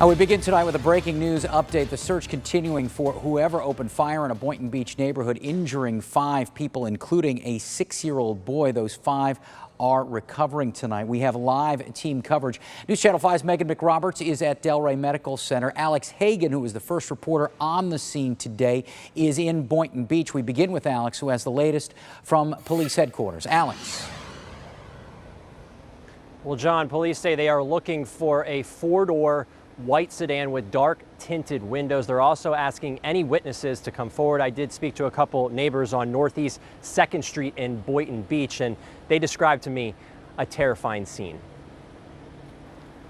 We begin tonight with a breaking news update. The search continuing for whoever opened fire in a Boynton Beach neighborhood, injuring 5 people, including a 6-year-old boy. Those 5 are recovering tonight. We have live team coverage. News Channel 5's Megan McRoberts is at Delray Medical Center. Alex Hagan, who was the first reporter on the scene today, is in Boynton Beach. We begin with Alex, who has the latest from police headquarters. Alex. Well, John, police say they are looking for a 4-door white sedan with dark tinted windows. They're also asking any witnesses to come forward. I did speak to a couple neighbors on Northeast 2nd Street in Boynton Beach, and they described to me a terrifying scene.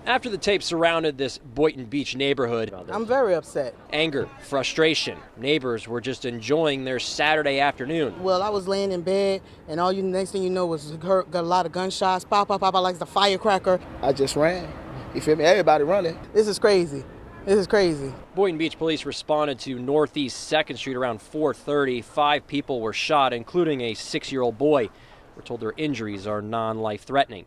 After the tape surrounded this Boynton Beach neighborhood, I'm very upset. Anger, frustration. Neighbors were just enjoying their Saturday afternoon. Well, I was laying in bed, and next thing you know was got a lot of gunshots. Pop, pop, pop, like the firecracker. I just ran. You feel me? Everybody running. This is crazy. This is crazy. Boynton Beach police responded to Northeast 2nd Street around 4:30. 5 people were shot, including a 6-year-old boy. We're told their injuries are non-life threatening.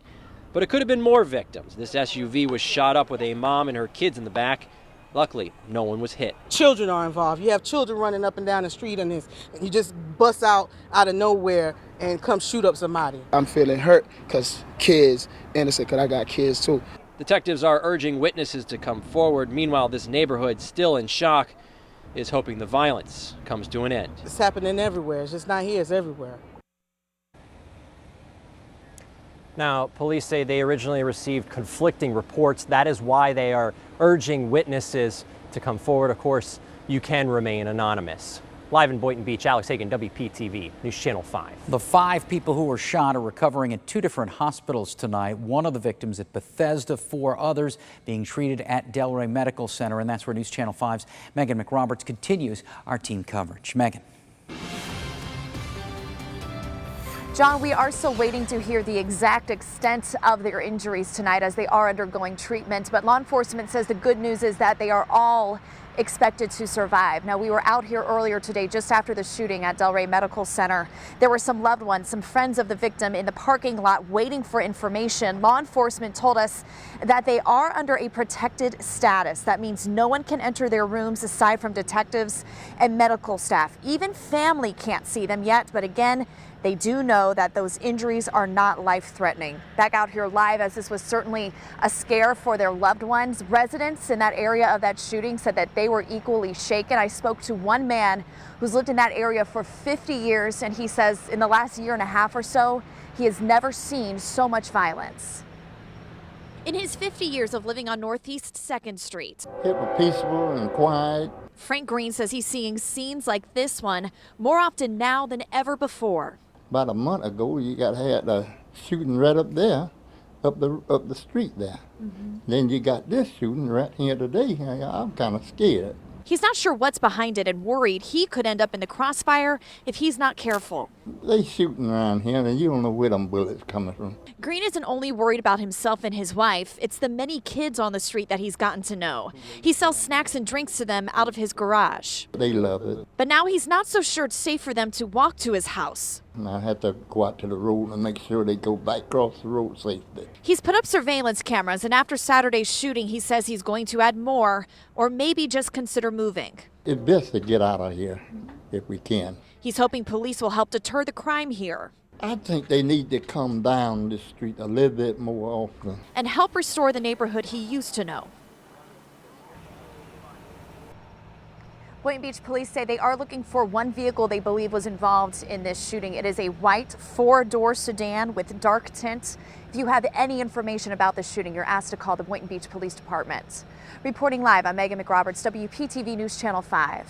But it could have been more victims. This SUV was shot up with a mom and her kids in the back. Luckily, no one was hit. Children are involved. You have children running up and down the street and you just bust out of nowhere and come shoot up somebody. I'm feeling hurt because kids, innocent, because I got kids too. Detectives are urging witnesses to come forward. Meanwhile, this neighborhood, still in shock, is hoping the violence comes to an end. It's happening everywhere. It's just not here. It's everywhere. Now, police say they originally received conflicting reports. That is why they are urging witnesses to come forward. Of course, you can remain anonymous. Live in Boynton Beach, Alex Hagan, WPTV, News Channel 5. The 5 people who were shot are recovering at 2 different hospitals tonight. One of the victims at Bethesda, 4 others being treated at Delray Medical Center. And that's where News Channel 5's Megan McRoberts continues our team coverage. Megan. John, we are still waiting to hear the exact extent of their injuries tonight as they are undergoing treatment. But law enforcement says the good news is that they are all expected to survive. Now, we were out here earlier today just after the shooting at Delray Medical Center. There were some loved ones, some friends of the victim in the parking lot waiting for information. Law enforcement told us that they are under a protected status. That means no one can enter their rooms aside from detectives and medical staff. Even family can't see them yet, but again, they do know that those injuries are not life-threatening. Back out here live, as this was certainly a scare for their loved ones. Residents in that area of that shooting said that they were equally shaken. I spoke to one man who's lived in that area for 50 years, and he says in the last year and a half or so, he has never seen so much violence. In his 50 years of living on Northeast 2nd Street, it was peaceful and quiet. Frank Green says he's seeing scenes like this one more often now than ever before. About a month ago, you had a shooting right up there, up the street there. Then you got this shooting right here today. I'm kind of scared. He's not sure what's behind it and worried he could end up in the crossfire if he's not careful. They shooting around here, and you don't know where them bullets coming from. Green isn't only worried about himself and his wife. It's the many kids on the street that he's gotten to know. He sells snacks and drinks to them out of his garage. They love it. But now he's not so sure it's safe for them to walk to his house. And I have to go out to the road and make sure they go back across the road safely. He's put up surveillance cameras, and after Saturday's shooting, he says he's going to add more or maybe just consider moving. It's best to get out of here if we can. He's hoping police will help deter the crime here. I think they need to come down the street a little bit more often. And help restore the neighborhood he used to know. Boynton Beach police say they are looking for one vehicle they believe was involved in this shooting. It is a white 4-door sedan with dark tint. If you have any information about the shooting, you're asked to call the Boynton Beach Police Department. Reporting live, I'm Megan McRoberts, WPTV News Channel 5.